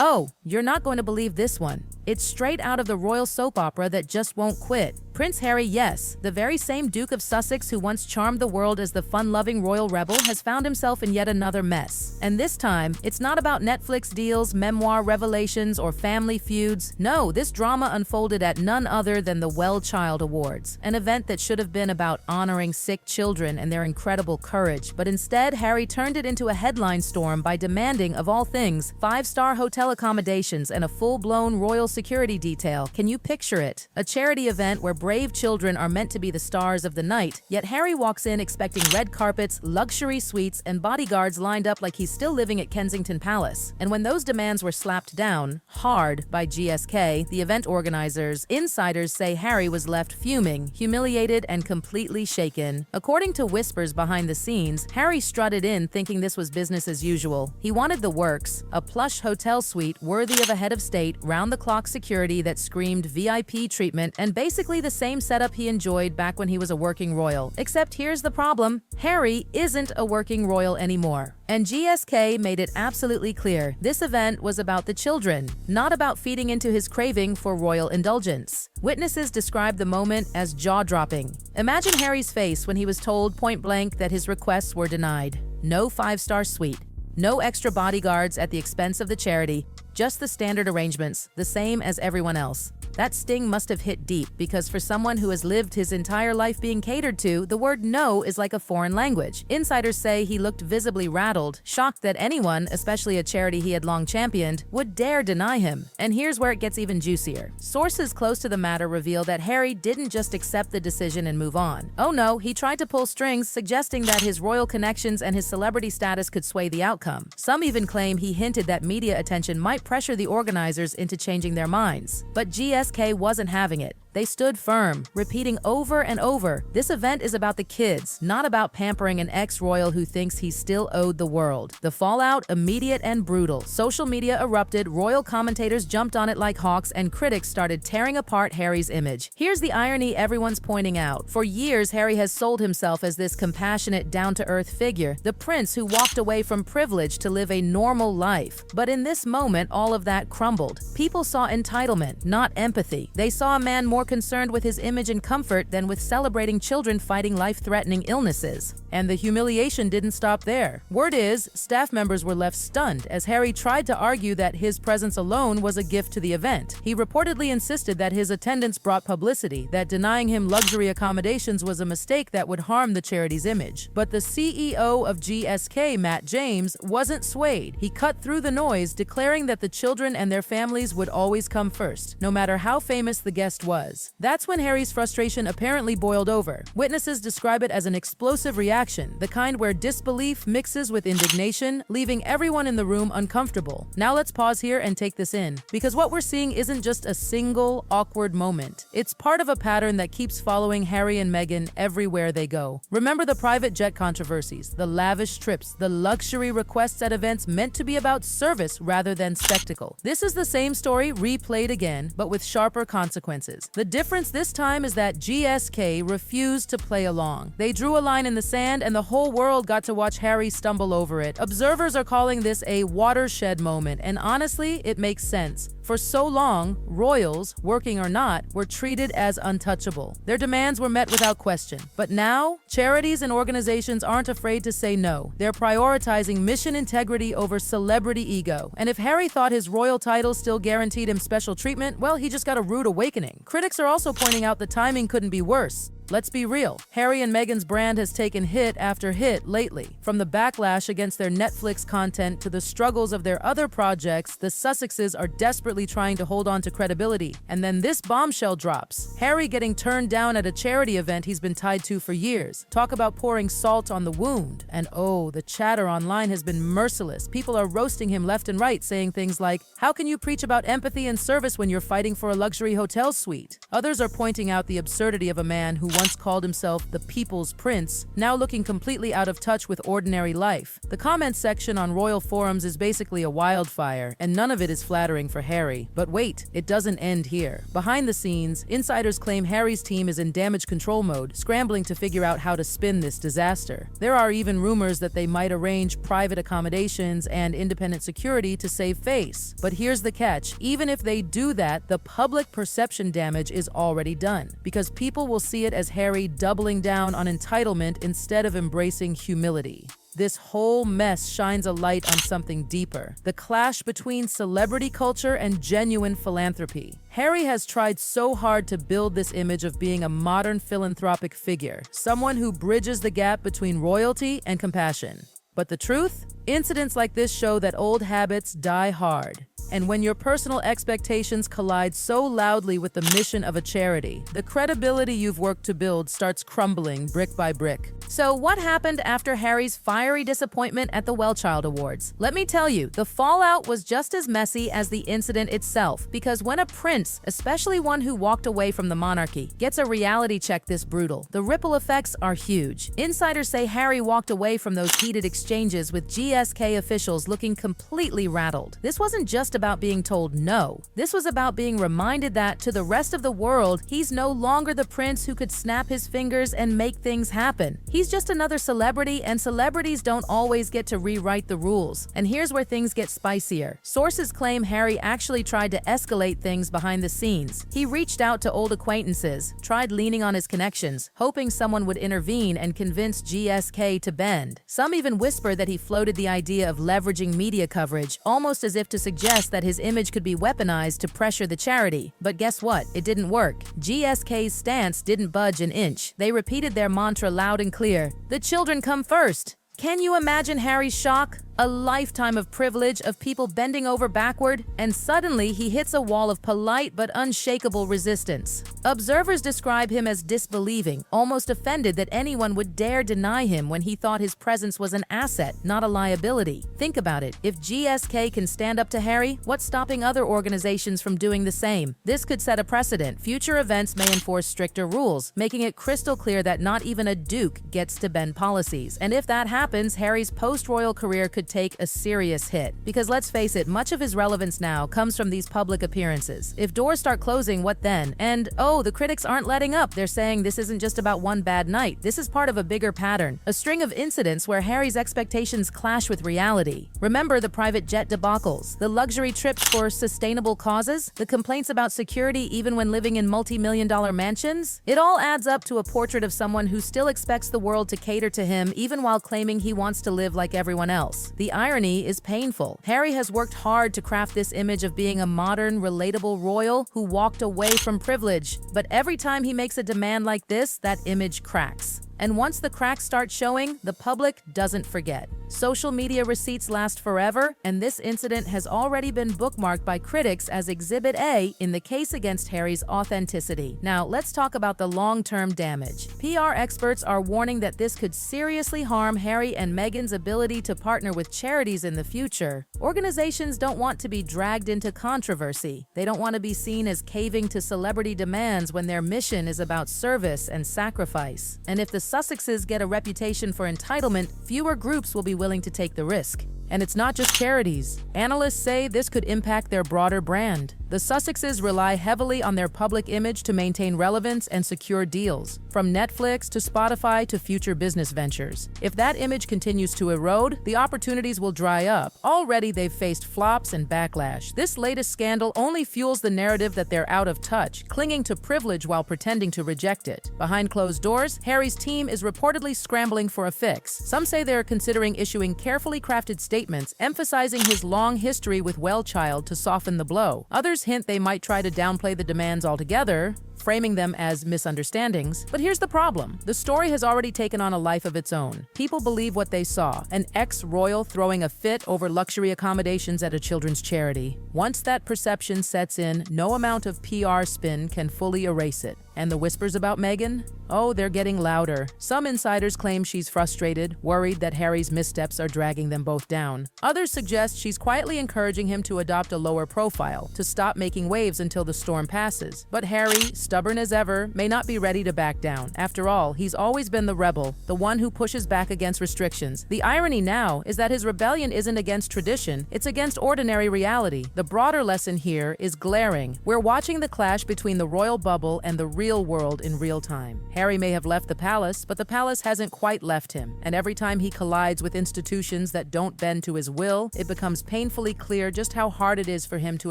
Oh, you're not going to believe this one. It's straight out of the royal soap opera that just won't quit. Prince Harry, yes, the very same Duke of Sussex who once charmed the world as the fun-loving royal rebel, has found himself in yet another mess. And this time, it's not about Netflix deals, memoir revelations, or family feuds. No, this drama unfolded at none other than the Wellchild Awards, an event that should have been about honoring sick children and their incredible courage. But instead, Harry turned it into a headline storm by demanding, of all things, 5-star hotel accommodations and a full-blown royal security detail. Can you picture it? A charity event where brave children are meant to be the stars of the night, yet Harry walks in expecting red carpets, luxury suites, and bodyguards lined up like he's still living at Kensington Palace. And when those demands were slapped down, hard, by GSK, the event organizers, insiders say Harry was left fuming, humiliated, and completely shaken. According to whispers behind the scenes, Harry strutted in thinking this was business as usual. He wanted the works, a plush hotel suite worthy of a head of state, round-the-clock security that screamed VIP treatment, and basically the same setup he enjoyed back when he was a working royal. Except here's the problem: Harry isn't a working royal anymore. And GSK made it absolutely clear this event was about the children, not about feeding into his craving for royal indulgence. Witnesses described the moment as jaw-dropping. Imagine Harry's face when he was told point-blank that his requests were denied. No 5-star suite, no extra bodyguards at the expense of the charity, just the standard arrangements, the same as everyone else. That sting must have hit deep, because for someone who has lived his entire life being catered to, the word no is like a foreign language. Insiders say he looked visibly rattled, shocked that anyone, especially a charity he had long championed, would dare deny him. And here's where it gets even juicier. Sources close to the matter reveal that Harry didn't just accept the decision and move on. Oh no, he tried to pull strings, suggesting that his royal connections and his celebrity status could sway the outcome. Some even claim he hinted that media attention might pressure the organizers into changing their minds. But GSK wasn't having it. They stood firm, repeating over and over, this event is about the kids, not about pampering an ex-royal who thinks he's still owed the world. The fallout, immediate and brutal. Social media erupted, royal commentators jumped on it like hawks, and critics started tearing apart Harry's image. Here's the irony everyone's pointing out. For years, Harry has sold himself as this compassionate, down-to-earth figure, the prince who walked away from privilege to live a normal life. But in this moment, all of that crumbled. People saw entitlement, not empathy. They saw a man more concerned with his image and comfort than with celebrating children fighting life-threatening illnesses. And the humiliation didn't stop there. Word is, staff members were left stunned as Harry tried to argue that his presence alone was a gift to the event. He reportedly insisted that his attendance brought publicity, that denying him luxury accommodations was a mistake that would harm the charity's image. But the CEO of GSK, Matt James, wasn't swayed. He cut through the noise, declaring that the children and their families would always come first, no matter how famous the guest was. That's when Harry's frustration apparently boiled over. Witnesses describe it as an explosive reaction, the kind where disbelief mixes with indignation, leaving everyone in the room uncomfortable. Now let's pause here and take this in, because what we're seeing isn't just a single, awkward moment. It's part of a pattern that keeps following Harry and Meghan everywhere they go. Remember the private jet controversies, the lavish trips, the luxury requests at events meant to be about service rather than spectacle. This is the same story replayed again, but with sharper consequences. The difference this time is that GSK refused to play along. They drew a line in the sand and the whole world got to watch Harry stumble over it. Observers are calling this a watershed moment, and honestly, it makes sense. For so long, royals, working or not, were treated as untouchable. Their demands were met without question. But now, charities and organizations aren't afraid to say no. They're prioritizing mission integrity over celebrity ego. And if Harry thought his royal title still guaranteed him special treatment, well, he just got a rude awakening. Critics are also pointing out the timing couldn't be worse. Let's be real. Harry and Meghan's brand has taken hit after hit lately. From the backlash against their Netflix content to the struggles of their other projects, the Sussexes are desperately trying to hold on to credibility. And then this bombshell drops. Harry getting turned down at a charity event he's been tied to for years. Talk about pouring salt on the wound. And oh, the chatter online has been merciless. People are roasting him left and right, saying things like, how can you preach about empathy and service when you're fighting for a luxury hotel suite? Others are pointing out the absurdity of a man who once called himself the People's Prince, now looking completely out of touch with ordinary life. The comments section on royal forums is basically a wildfire, and none of it is flattering for Harry. But wait, it doesn't end here. Behind the scenes, insiders claim Harry's team is in damage control mode, scrambling to figure out how to spin this disaster. There are even rumors that they might arrange private accommodations and independent security to save face. But here's the catch: even if they do that, the public perception damage is already done, because people will see it as Harry doubling down on entitlement instead of embracing humility. This whole mess shines a light on something deeper: the clash between celebrity culture and genuine philanthropy. Harry has tried so hard to build this image of being a modern philanthropic figure, someone who bridges the gap between royalty and compassion. But the truth? Incidents like this show that old habits die hard. And when your personal expectations collide so loudly with the mission of a charity, the credibility you've worked to build starts crumbling brick by brick. So what happened after Harry's fiery disappointment at the Wellchild Awards? Let me tell you, the fallout was just as messy as the incident itself, because when a prince, especially one who walked away from the monarchy, gets a reality check this brutal, the ripple effects are huge. Insiders say Harry walked away from those heated exchanges with GSK officials looking completely rattled. This wasn't just about being told no. This was about being reminded that, to the rest of the world, he's no longer the prince who could snap his fingers and make things happen. He's just another celebrity, and celebrities don't always get to rewrite the rules. And here's where things get spicier. Sources claim Harry actually tried to escalate things behind the scenes. He reached out to old acquaintances, tried leaning on his connections, hoping someone would intervene and convince GSK to bend. Some even whisper that he floated the idea of leveraging media coverage, almost as if to suggest that his image could be weaponized to pressure the charity. But guess what? It didn't work. GSK's stance didn't budge an inch. They repeated their mantra loud and clear: the children come first. Can you imagine Harry's shock? A lifetime of privilege, of people bending over backward, and suddenly he hits a wall of polite but unshakable resistance. Observers describe him as disbelieving, almost offended that anyone would dare deny him when he thought his presence was an asset, not a liability. Think about it. If GSK can stand up to Harry, what's stopping other organizations from doing the same? This could set a precedent. Future events may enforce stricter rules, making it crystal clear that not even a duke gets to bend policies. And if that happens, Harry's post-royal career could take a serious hit. Because let's face it, much of his relevance now comes from these public appearances. If doors start closing, what then? And oh, the critics aren't letting up. They're saying this isn't just about one bad night. This is part of a bigger pattern, a string of incidents where Harry's expectations clash with reality. Remember the private jet debacles, the luxury trips for sustainable causes, the complaints about security even when living in multi-million-dollar mansions? It all adds up to a portrait of someone who still expects the world to cater to him even while claiming he wants to live like everyone else. The irony is painful. Harry has worked hard to craft this image of being a modern, relatable royal who walked away from privilege. But every time he makes a demand like this, that image cracks. And once the cracks start showing, the public doesn't forget. Social media receipts last forever, and this incident has already been bookmarked by critics as Exhibit A in the case against Harry's authenticity. Now, let's talk about the long-term damage. PR experts are warning that this could seriously harm Harry and Meghan's ability to partner with charities in the future. Organizations don't want to be dragged into controversy. They don't want to be seen as caving to celebrity demands when their mission is about service and sacrifice. And if the Sussexes get a reputation for entitlement, fewer groups will be willing to take the risk. And it's not just charities. Analysts say this could impact their broader brand. The Sussexes rely heavily on their public image to maintain relevance and secure deals, from Netflix to Spotify to future business ventures. If that image continues to erode, the opportunities will dry up. Already they've faced flops and backlash. This latest scandal only fuels the narrative that they're out of touch, clinging to privilege while pretending to reject it. Behind closed doors, Harry's team is reportedly scrambling for a fix. Some say they're considering issuing carefully crafted statements emphasizing his long history with Wellchild to soften the blow. Others hint they might try to downplay the demands altogether, framing them as misunderstandings. But here's the problem. The story has already taken on a life of its own. People believe what they saw, an ex-royal throwing a fit over luxury accommodations at a children's charity. Once that perception sets in, no amount of PR spin can fully erase it. And the whispers about Meghan? Oh, they're getting louder. Some insiders claim she's frustrated, worried that Harry's missteps are dragging them both down. Others suggest she's quietly encouraging him to adopt a lower profile, to stop making waves until the storm passes. But Harry, stubborn as ever, may not be ready to back down. After all, he's always been the rebel, the one who pushes back against restrictions. The irony now is that his rebellion isn't against tradition, it's against ordinary reality. The broader lesson here is glaring. We're watching the clash between the royal bubble and the real world in real time. Harry may have left the palace, but the palace hasn't quite left him. And every time he collides with institutions that don't bend to his will, it becomes painfully clear just how hard it is for him to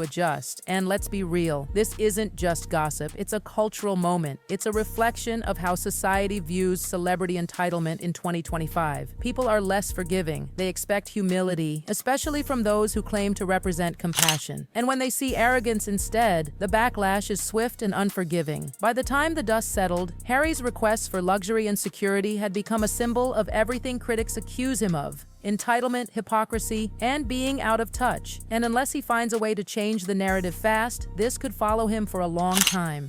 adjust. And let's be real, this isn't just gossip, it's a cultural moment. It's a reflection of how society views celebrity entitlement in 2025. People are less forgiving. They expect humility, especially from those who claim to represent compassion. And when they see arrogance instead, the backlash is swift and unforgiving. By the time the dust settled, Harry's requests for luxury and security had become a symbol of everything critics accuse him of: entitlement, hypocrisy, and being out of touch. And unless he finds a way to change the narrative fast, this could follow him for a long time.